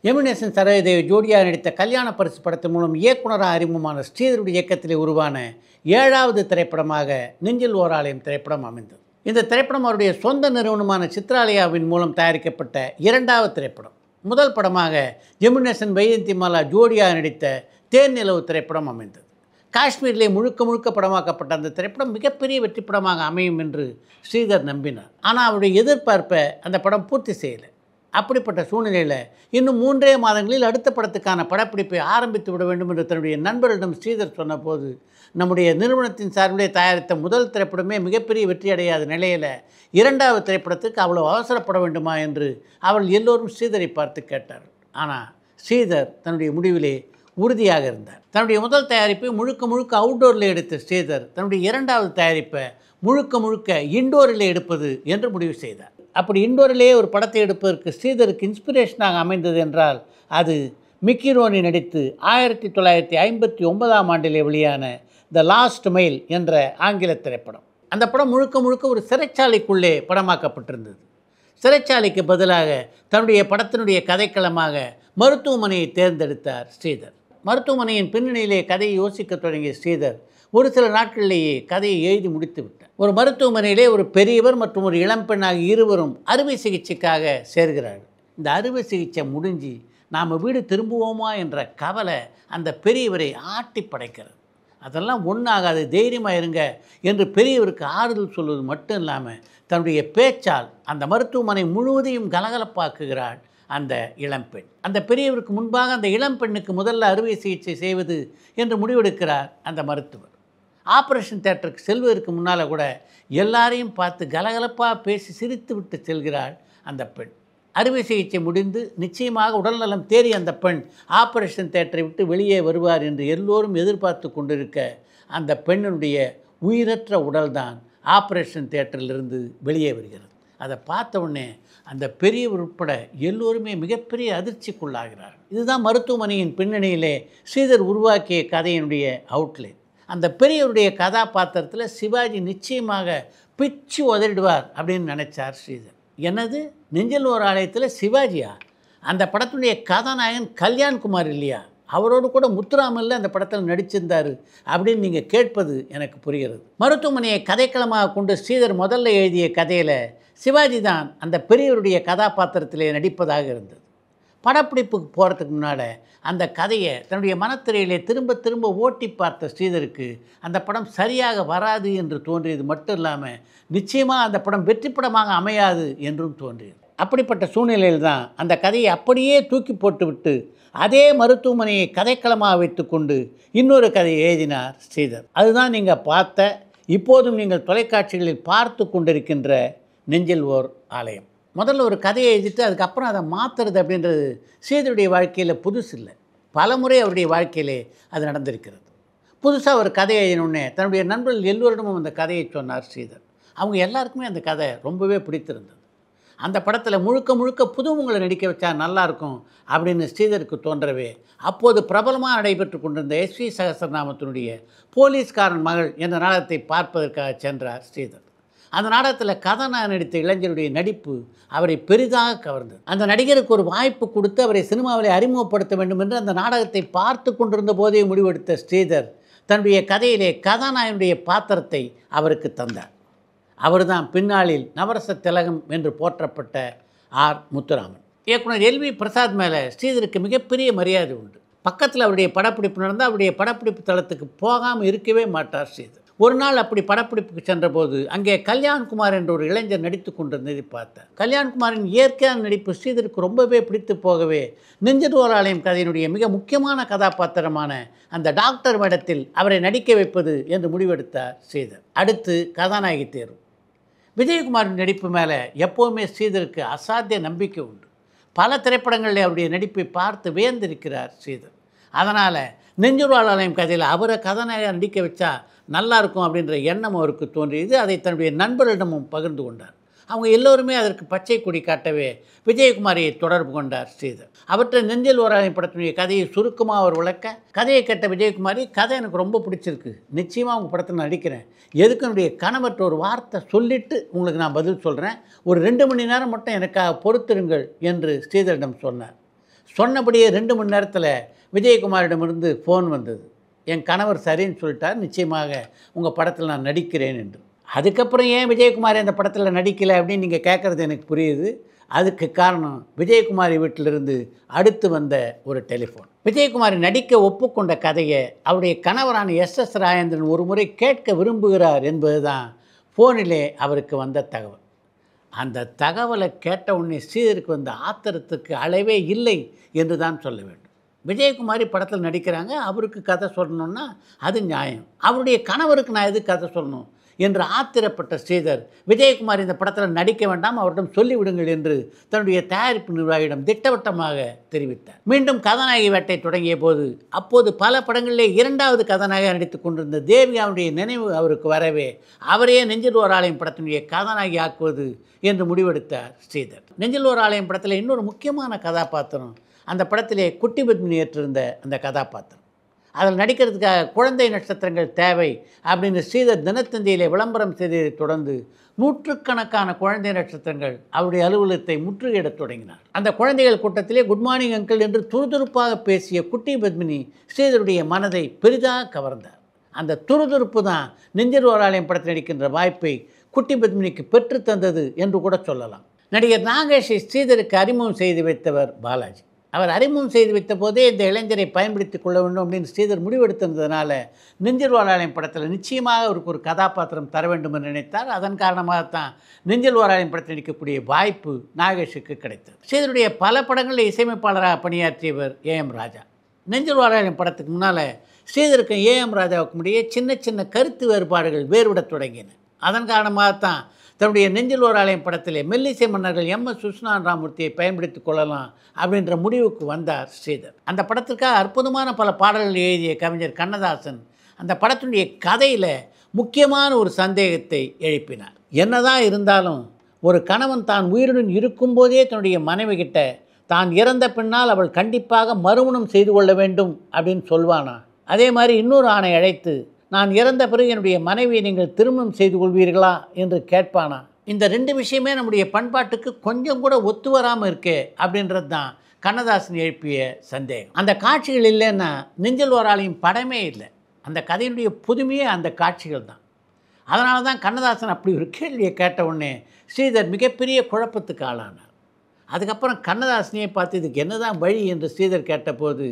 எமினேசன் சரோஜதேவி ஜோடியாக நடித்த கல்யாண பரிசு படத்தின் மூலம் இயக்குனராக அறிமுகமான ஸ்ரீதருடைய இயக்கத்திலே உருவான 7வது திரைப்படமாக நெஞ்சில் ஓர் ஆலயம் திரைப்படம் அமைந்தது. இந்த திரைப்படம் அவருடைய சொந்த நிறுவனமான சித்ராலயாவின் மூலம் தயாரிக்கப்பட்ட 2வது திரைப்படம். முதல் படமாக எமினேசன் வைஜெயந்திமாலா ஜோடியாக நடித்த தேன்நிலவு திரைப்படம் அமைந்தது. காஷ்மீரிலே முழுக்க முழுக்க படமாக்கப்பட்ட அந்த திரைப்படம் மிகப்பெரிய வெற்றி படமாக அமையும் என்று ஸ்ரீதர் நம்பினார். ஆனால் அவருடைய எதிர்பார்ப்பை அந்த படம் பூர்த்தி செய்யலை. அப்படிப்பட்ட சூழ்நிலையில் இன்னும் 3 மாதங்களில் அடுத்த படத்துக்கான படப்பிடிப்பை ஆரம்பித்து விட வேண்டும் என்று தன்னுடைய நண்பர்களிடம் ஸ்ரீதர் சொன்னபோது, நம்முடைய நிறுவனத்தின் சார்பிலே தயாரித்த முதல் திரைப்படமே மிகப்பெரிய வெற்றி அடையாத நிலையில் 2வது திரைப்படத்துக்கு அவ்வளோ அவசரப்பட வேண்டுமா என்று அவள் எல்லோரும் ஸ்ரீதரை பார்த்து கேட்டார்கள். ஆனால் ஸ்ரீதர் தன்னுடைய முடிவிலே உறுதியாக இருந்தார். தன்னுடைய முதல் தயாரிப்பை முழுக்க முழுக்க அவுட்டோரில் எடுத்த ஸ்ரீதர் தன்னுடைய 2வது தயாரிப்பை முழுக்க முழுக்க இன்டோரில் எடுப்பது என்று முடிவு செய்தார். அப்படி இன்டோரிலேயே ஒரு படத்தை எடுப்பதற்கு ஸ்ரீதருக்கு இன்ஸ்பிரேஷனாக அமைந்தது என்றால் அது மிக்கி ரோனி நடித்து 1959ஆம் ஆண்டிலே வெளியான த லாஸ்ட் மைல் என்ற ஆங்கில திரைப்படம். அந்த படம் முழுக்க முழுக்க ஒரு சிறைச்சாலைக்குள்ளே படமாக்கப்பட்டிருந்தது. சிறைச்சாலைக்கு பதிலாக தன்னுடைய படத்தினுடைய கதைக்களமாக மருத்துவமனையை தேர்ந்தெடுத்தார் ஸ்ரீதர். மருத்துவமனையின் பின்னணியிலே கதையை யோசிக்க தொடங்கிய ஸ்ரீதர் ஒரு சில நாட்களிலேயே கதையை எழுதி முடித்து விட்டார். ஒரு மருத்துவமனையிலே ஒரு பெரியவர் மற்றும் ஒரு இளம்பெண்ணாக இருவரும் அறுவை சிகிச்சைக்காக சேர்கிறார்கள். இந்த அறுவை சிகிச்சை முடிஞ்சு நாம் வீடு திரும்புவோமா என்ற கவலை அந்த பெரியவரை ஆட்டி படைக்கிறது. அதெல்லாம் ஒன்றாகாது, தைரியமாக இருங்க என்று பெரியவருக்கு ஆறுதல் சொல்வது மட்டும் இல்லாமல் தன்னுடைய பேச்சால் அந்த மருத்துவமனை முழுவதையும் கலகலப்பாக்குகிறாள் அந்த இளம்பெண். அந்த பெரியவருக்கு முன்பாக அந்த இளம்பெண்ணுக்கு முதல்ல அறுவை சிகிச்சை செய்வது என்று முடிவெடுக்கிறார் அந்த மருத்துவர். ஆப்ரேஷன் தியேட்டருக்கு செல்வதற்கு முன்னால் கூட எல்லாரையும் பார்த்து கலகலப்பாக பேசி சிரித்து விட்டு செல்கிறாள் அந்த பெண். அறுவை சிகிச்சை முடிந்து நிச்சயமாக உடல்நலம் தேறிய அந்த பெண் ஆப்ரேஷன் தியேட்டரை விட்டு வெளியே வருவார் என்று எல்லோரும் எதிர்பார்த்து கொண்டிருக்க அந்த பெண்ணுடைய உயிரற்ற உடல்தான் ஆப்ரேஷன் தியேட்டரிலிருந்து வெளியே வருகிறது. அதை பார்த்த உடனே அந்த பெரியவர் உட்பட எல்லோருமே மிகப்பெரிய அதிர்ச்சிக்குள்ளாகிறார்கள். இதுதான் மருத்துவமனையின் பின்னணியிலே ஸ்ரீதர் உருவாக்கிய கதையினுடைய அவுட்லைன். அந்த பெரியவருடைய கதாபாத்திரத்தில் சிவாஜி நிச்சயமாக பிச்சு உதறிடுவார் அப்படின்னு நினச்சார் ஸ்ரீதர். என்னது, நெஞ்சில் ஓர் ஆலயத்தில் சிவாஜியா? அந்த படத்துடைய கதாநாயகன் கல்யாண்குமார் இல்லையா? அவரோடு கூட முத்துராமனில் அந்த படத்தில் நடிச்சிருந்தார் அப்படின்னு நீங்கள் கேட்பது எனக்கு புரிகிறது. மருத்துவமனையை கதைக்களமாக கொண்டு ஸ்ரீதர் முதல்ல எழுதிய கதையில் சிவாஜி தான் அந்த பெரியவருடைய கதாபாத்திரத்திலே நடிப்பதாக இருந்தது. படப்பிடிப்புக்கு போகிறதுக்கு முன்னால் அந்த கதையை தன்னுடைய மனத்திரையிலே திரும்ப திரும்ப ஓட்டி பார்த்த ஸ்ரீதருக்கு அந்த படம் சரியாக வராது என்று தோன்றியது மட்டும் இல்லாமல் நிச்சயமாக அந்த படம் வெற்றி படமாக அமையாது என்றும் தோன்றியது. அப்படிப்பட்ட சூழ்நிலையில் தான் அந்த கதையை அப்படியே தூக்கி போட்டுவிட்டு அதே மருத்துவமனையை கதைக்களமாக வைத்து கொண்டு இன்னொரு கதையை எழுதினார் ஸ்ரீதர். அதுதான் நீங்கள் பார்த்த, இப்போதும் நீங்கள் தொலைக்காட்சிகளில் பார்த்து கொண்டிருக்கின்ற நெஞ்சில் ஓர் ஆலயம். முதல்ல ஒரு கதையை எழுதிட்டு அதுக்கப்புறம் அதை மாற்றுறது அப்படின்றது ஸ்ரீதருடைய வாழ்க்கையில் புதுசு இல்லை. பல முறை அவருடைய வாழ்க்கையிலே அது நடந்திருக்கிறது. புதுசாக ஒரு கதையை எழுதினோடனே தன்னுடைய நண்பர்கள் எல்லோரிடமும் அந்த கதையை சொன்னார் ஸ்ரீதர். அவங்க எல்லாருக்குமே அந்த கதை ரொம்பவே பிடித்திருந்தது. அந்த படத்தில் முழுக்க முழுக்க புதுமுங்களை நடிக்க வச்சா நல்லாயிருக்கும் அப்படின்னு ஸ்ரீதருக்கு தோன்றவே அப்போது பிரபலமாக நடைபெற்று கொண்டிருந்த எஸ்வி சகஸ்ரநாமத்தினுடைய போலீஸ்காரன் மகள் என்ற நாடகத்தை பார்ப்பதற்காக சென்றார் ஸ்ரீதர். அந்த நாடகத்தில் கதாநாயகன் நடித்த இளைஞருடைய நடிப்பு அவரை பெரிதாக கவர்ந்தது. அந்த நடிகருக்கு ஒரு வாய்ப்பு கொடுத்து அவரை சினிமாவிலே அறிமுகப்படுத்த வேண்டும் என்று அந்த நாடகத்தை பார்த்து கொண்டிருந்த போதே முடிவெடுத்த ஸ்ரீதர் தன்னுடைய கதையிலே கதாநாயகனுடைய பாத்திரத்தை அவருக்கு தந்தார். அவர்தான் பின்னாளில் நவரச திலகம் என்று போற்றப்பட்ட ஆர் முத்துராமன். இயக்குனர் எல்வி பிரசாத் மேலே ஸ்ரீதருக்கு மிகப்பெரிய மரியாதை உண்டு. பக்கத்தில் அவருடைய படப்பிடிப்பு நடந்தால் அவருடைய படப்பிடிப்பு தளத்துக்கு போகாமல் இருக்கவே மாட்டார் ஸ்ரீதர். ஒரு நாள் அப்படி படப்பிடிப்புக்கு சென்றபோது அங்கே கல்யாண்குமார் என்ற ஒரு இளைஞர் நடித்து கொண்டிருந்ததை பார்த்தார். கல்யாண்குமாரின் இயற்கையான நடிப்பு ஸ்ரீதருக்கு ரொம்பவே பிடித்து போகவே நெஞ்சில் ஓர் ஆலயம் கதையினுடைய மிக முக்கியமான கதாபாத்திரமான அந்த டாக்டர் வேடத்தில் அவரை நடிக்க வைப்பது என்று முடிவெடுத்தார் ஸ்ரீதர். அடுத்து கதாநாயகி தேர்வு. விஜயகுமாரின் நடிப்பு மேலே எப்போவுமே ஸ்ரீதருக்கு அசாத்திய நம்பிக்கை உண்டு. பல திரைப்படங்களில் அவருடைய நடிப்பை பார்த்து வியந்திருக்கிறார் ஸ்ரீதர். அதனால் நெஞ்சில் ஓர் ஆலயம் கதையில் அவரை கதாநாயகர் நடிக்க வச்சா நல்லா இருக்கும் அப்படின்ற எண்ணம் அவருக்கு தோன்றியது. அதை தன்னுடைய நண்பர்களிடமும் பகிர்ந்து கொண்டார். அவங்க எல்லோருமே அதற்கு பச்சை கொடி காட்டவே விஜயகுமாரியை தொடர்பு கொண்டார் ஸ்ரீதர். அவற்றை நெஞ்சில் ஓர் ஆலயம் படத்தினுடைய கதையை சுருக்கமாக அவர் விளக்க, கதையை கேட்ட விஜயகுமாரி, கதை எனக்கு ரொம்ப பிடிச்சிருக்கு, நிச்சயமாக உங்கள் படத்தில் நடிக்கிறேன், எதுக்கு என்னுடைய கணவர்கிட்ட ஒரு வார்த்தை சொல்லிவிட்டு உங்களுக்கு நான் பதில் சொல்கிறேன், ஒரு 2 மணி நேரம் மட்டும் எனக்காக பொறுத்திருங்கள் என்று ஸ்ரீதரிடம் சொன்னார். சொன்னபடியே 2 மணி நேரத்தில் விஜயகுமாரிடமிருந்து ஃபோன் வந்தது. என் கணவர் சரின்னு சொல்லிட்டார், நிச்சயமாக உங்கள் படத்தில் நான் நடிக்கிறேன் என்று. அதுக்கப்புறம் ஏன் விஜயகுமாரி அந்த படத்தில் நடிக்கலை அப்படின்னு நீங்கள் கேட்குறது எனக்கு புரியுது. அதுக்கு காரணம் விஜயகுமாரி வீட்டிலிருந்து அடுத்து வந்த ஒரு டெலிஃபோன். விஜயகுமாரி நடிக்க ஒப்புக்கொண்ட கதையை அவருடைய கணவரான எஸ்.எஸ். ராஜேந்திரன் ஒரு முறை கேட்க விரும்புகிறார் என்பது தான் ஃபோனிலே அவருக்கு வந்த தகவல். அந்த தகவலை கேட்ட உடனே ஸ்ரீதருக்கு வந்த ஆத்திரத்துக்கு அளவே இல்லை என்று தான் சொல்ல வேண்டும். விஜயகுமாரி படத்தில் நடிக்கிறாங்க, அவருக்கு கதை சொல்லணுன்னா அது நியாயம். அவருடைய கணவருக்கு நான் எதுக்கு கதை சொல்லணும் என்று ஆத்திரப்பட்ட ஸ்ரீதர், விஜயகுமார் இந்த படத்தில் நடிக்க வேண்டாம், அவரிடம் சொல்லிவிடுங்கள் என்று தன்னுடைய தயாரிப்பு நிர்வாகியிடம் திட்டவட்டமாக தெரிவித்தார். மீண்டும் கதாநாயகி வேட்டை தொடங்கிய போது அப்போது பல படங்களிலே 2வது கதாநாயகியாக நடித்துக் கொண்டிருந்த தேவிகாவுடைய நினைவு அவருக்கு வரவே அவரையே நெஞ்சில் ஓர் ஆலயம் படத்தினுடைய கதாநாயகி ஆக்குவது என்று முடிவெடுத்தார் ஸ்ரீதர். நெஞ்சில் ஓர் ஆலயம் படத்தில் இன்னொரு முக்கியமான கதாபாத்திரம், அந்த படத்திலே குட்டி பத்மினி ஏற்றிருந்த அந்த கதாபாத்திரம். அதில் நடிக்கிறதுக்காக குழந்தை நட்சத்திரங்கள் தேவை அப்படின்னு ஸ்ரீதர் தினத்தந்தியிலே விளம்பரம் செய்ததை தொடர்ந்து நூற்றுக்கணக்கான குழந்தை நட்சத்திரங்கள் அவருடைய அலுவலகத்தை முற்றுகையிடத் தொடங்கினார். அந்த குழந்தைகள் கூட்டத்திலே குட் மார்னிங் அங்கிள் என்று துருதுருப்பாக பேசிய குட்டி பத்மினி ஸ்ரீதருடைய மனதை பெரிதாக கவர்ந்தார். அந்த துருதுருப்பு தான் நெஞ்சில் ஓர் ஆலயம் படத்தில் நடிக்கின்ற வாய்ப்பை குட்டி பத்மினிக்கு பெற்று தந்தது என்று கூட சொல்லலாம். நடிகர் நாகேஷை ஸ்ரீதருக்கு அறிமுகம் செய்து வைத்தவர் பாலாஜி. அவர் அறிமுகம் செய்து வைத்த போதே இந்த இளைஞரை பயன்படுத்திக் கொள்ள வேண்டும் அப்படின்னு ஸ்ரீதர் முடிவெடுத்திருந்ததுனால நெஞ்சில் ஓர் ஆலயம் படத்தில் நிச்சயமாக அவருக்கு ஒரு கதாபாத்திரம் தர வேண்டும் என்று நினைத்தார். அதன் காரணமாகத்தான் நெஞ்சில் ஓர் ஆலயம் படத்தில் நடிக்கக்கூடிய வாய்ப்பு நாகேஷுக்கு கிடைத்தது. ஸ்ரீதருடைய பல படங்களில் இசையமைப்பாளராக பணியாற்றியவர் ஏ.எம். ராஜா. நெஞ்சில் ஓர் ஆலயம் படத்துக்கு முன்னால் ஸ்ரீதருக்கும் ஏ.எம். ராஜாவுக்கும் இடையே சின்ன சின்ன கருத்து வேறுபாடுகள் வேறுவிடத் தொடங்கின. அதன் காரணமாகத்தான் தன்னுடைய நெஞ்சில் ஓர் ஆலயம் படத்திலே மெல்லிசை மன்னர்கள் எம்.எஸ். விஸ்வநாதன் ராமமூர்த்தியை பயன்படுத்திக் கொள்ளலாம் அப்படின்ற முடிவுக்கு வந்தார் ஸ்ரீதர். அந்த படத்திற்காக அற்புதமான பல பாடல்கள் எழுதிய கவிஞர் கண்ணதாசன் அந்த படத்தினுடைய கதையில் முக்கியமான ஒரு சந்தேகத்தை எழுப்பினார். என்னதான் இருந்தாலும் ஒரு கணவன் தான் உயிருடன் இருக்கும்போதே தன்னுடைய மனைவி கிட்ட தான் இறந்த பின்னால் அவள் கண்டிப்பாக மறுமணம் செய்து கொள்ள வேண்டும் அப்படின்னு சொல்வானா? அதே மாதிரி இன்னொரு ஆணை அழைத்து நான் இறந்த பிறகு என்னுடைய மனைவியை நீங்கள் திருமணம் செய்து கொள்வீர்களா என்று கேட்பானா? இந்த 2 விஷயமே நம்முடைய பண்பாட்டுக்கு கொஞ்சம் கூட ஒத்து வராமல் இருக்கே அப்படின்றது தான் கண்ணதாசன் எழுப்பிய சந்தேகம். அந்த காட்சிகள் இல்லைன்னா நெஞ்சில் ஓர் ஆலயம் படமே இல்லை. அந்த கதையினுடைய புதுமையே அந்த காட்சிகள் தான். அதனால தான் கண்ணதாசன் அப்படி ஒரு கேள்வியை கேட்ட உடனே ஸ்ரீதர் மிகப்பெரிய குழப்பத்துக்கு ஆளானார். அதுக்கப்புறம் கண்ணதாசனையே பார்த்து இதுக்கு என்ன தான் வழி என்று ஸ்ரீதர் கேட்டபோது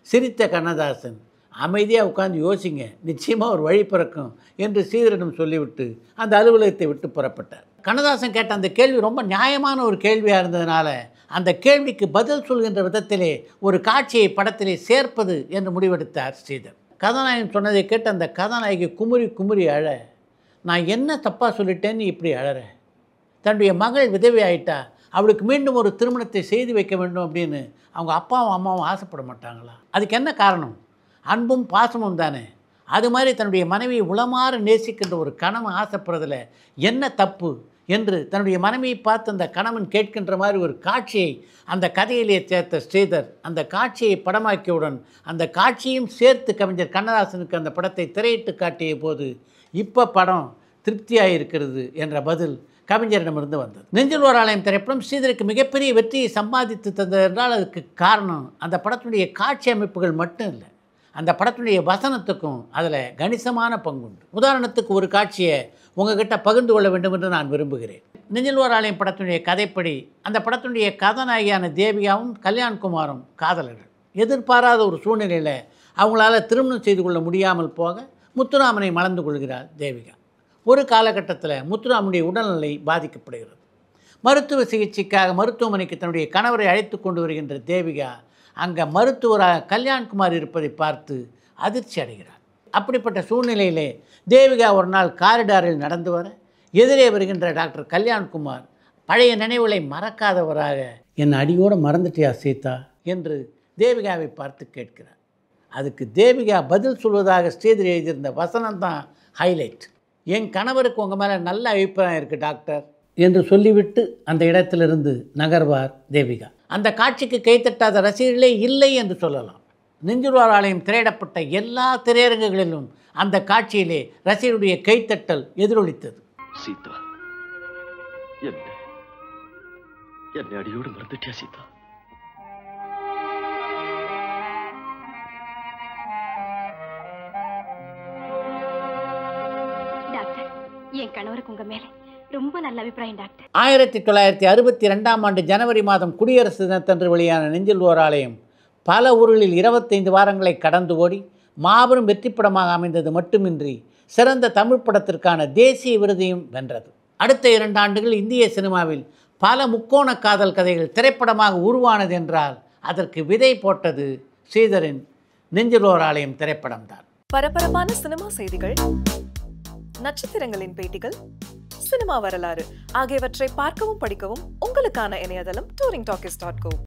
சிரித்த கண்ணதாசன், அமைதியாக உட்காந்து யோசிங்க, நிச்சயமாக ஒரு வழி பிறக்கும் என்று ஸ்ரீதரிடம் சொல்லிவிட்டு அந்த அலுவலகத்தை விட்டு புறப்பட்டார். கண்ணதாசன் கேட்ட அந்த கேள்வி ரொம்ப நியாயமான ஒரு கேள்வியாக இருந்ததுனால அந்த கேள்விக்கு பதில் சொல்கின்ற விதத்திலே ஒரு காட்சியை படத்திலே சேர்ப்பது என்று முடிவெடுத்தார் ஸ்ரீதர். கதாநாயகன் சொன்னதை கேட்டு அந்த கதாநாயகி குமுறி குமுறி அழ, நான் என்ன தப்பாக சொல்லிட்டேன்னு இப்படி அழற? தன்னுடைய மகள் விதவை ஆயிட்டா, அவளுக்கு மீண்டும் ஒரு திருமணத்தை செய்து வைக்க வேண்டும் அப்படின்னு அவங்க அப்பாவும் அம்மாவும் ஆசைப்பட மாட்டாங்களா? அதுக்கு என்ன காரணம்? அன்பும் பாசமும் தானே. அது மாதிரி தன்னுடைய மனைவியை உளமாற நேசிக்கின்ற ஒரு கணவன் ஆசைப்படுறதில் என்ன தப்பு என்று தன்னுடைய மனைவியை பார்த்து அந்த கணவன் கேட்கின்ற மாதிரி ஒரு காட்சியை அந்த கதையிலே சேர்த்த ஸ்ரீதர் அந்த காட்சியை படமாக்கியவுடன் அந்த காட்சியும் சேர்த்து கவிஞர் கண்ணதாசனுக்கு அந்த படத்தை திரையிட்டு காட்டிய போது இப்போ படம் திருப்தியாக இருக்கிறது என்ற பதில் கவிஞரிடமிருந்து வந்தது. நெஞ்சில் ஓர் ஆலயம் திரைப்படம் ஸ்ரீதருக்கு மிகப்பெரிய வெற்றியை சம்பாதித்து தந்தது என்றால் அதுக்கு காரணம் அந்த படத்தினுடைய காட்சி அமைப்புகள் மட்டும் இல்லை, அந்த படத்தினுடைய வசனத்துக்கும் அதில் கணிசமான பங்குண்டு. உதாரணத்துக்கு ஒரு காட்சியை உங்ககிட்ட பகிர்ந்து கொள்ள வேண்டும் என்று நான் விரும்புகிறேன். நெஞ்சில் ஓர் ஆலயம் படத்தினுடைய கதைப்படி அந்த படத்தினுடைய கதாநாயகியான தேவிகாவும் கல்யாண்குமாரும் காதலர்கள். எதிர்பாராத ஒரு சூழ்நிலையில் அவங்களால திருமணம் செய்து கொள்ள முடியாமல் போக முத்துராமனை மணந்து கொள்கிறார் தேவிகா. ஒரு காலகட்டத்தில் முத்துராமனுடைய உடல்நிலை பாதிக்கப்படுகிறது. மருத்துவ சிகிச்சைக்காக மருத்துவமனைக்கு தன்னுடைய கணவரை அழைத்து கொண்டு வருகின்ற தேவிகா அங்கே மருத்துவராக கல்யாண்குமார் இருப்பதை பார்த்து அதிர்ச்சி அடைகிறார். அப்படிப்பட்ட சூழ்நிலையிலே தேவிகா ஒரு நாள் காரிடாரில் நடந்து வர எதிரே வருகின்ற டாக்டர் கல்யாண்குமார் பழைய நினைவுகளை மறக்காதவராக, என் அடியோடு மறந்துட்டியா சீதா என்று தேவிகாவை பார்த்து கேட்கிறார். அதுக்கு தேவிகா பதில் சொல்வதாக ஸ்ரீதர் எழுதியிருந்த வசனம் தான் ஹைலைட். என் கணவருக்கு உங்கள் மேலே நல்ல அபிப்பிராயம் இருக்குது டாக்டர் என்று சொல்லிவிட்டு அந்த இடத்திலிருந்து நகர்வார் தேவிகா. அந்த காட்சிக்கு கைத்தட்டாத ரசிகர்களே இல்லை என்று சொல்லலாம். நெஞ்சில் ஓர் ஆலயம் திரையிடப்பட்ட எல்லா திரையரங்குகளிலும் அந்த காட்சியிலே ரசிகருடைய கைத்தட்டல் எதிரொலித்தது. சீதா, என்னை அடியோடு மறந்துட்டியா சீதா? என் கணவருக்கு உங்க மேல ரொம்ப நல்ல அபிப்பிராயம் டாக்டர். 1962ஆம் ஆண்டு ஜனவரி மாதம் குடியரசு தினத்தன்று வெளியான நெஞ்சில் ஓர் ஆலயம் பல ஊர்களில் 25 வாரங்களை கடந்து ஓடி மாபெரும் வெற்றிப்படமாக அமைந்தது மட்டுமின்றி சிறந்த தமிழ் படத்திற்கான தேசிய விருதையும் வென்றது. அடுத்த 2 ஆண்டுகள் இந்திய சினிமாவில் பல முக்கோண காதல் கதைகள் திரைப்படமாக உருவானது என்றால் அதற்கு விதை போட்டது ஸ்ரீதரின் நெஞ்சில் ஓர் ஆலயம் திரைப்படம்தான். பரபரப்பான சினிமா செய்திகள், நட்சத்திரங்களின் பேட்டிகள், சினிமா வரலாறு ஆகியவற்றை பார்க்கவும் படிக்கவும் உங்களுக்கான இணையதளம் touringtalkies.co.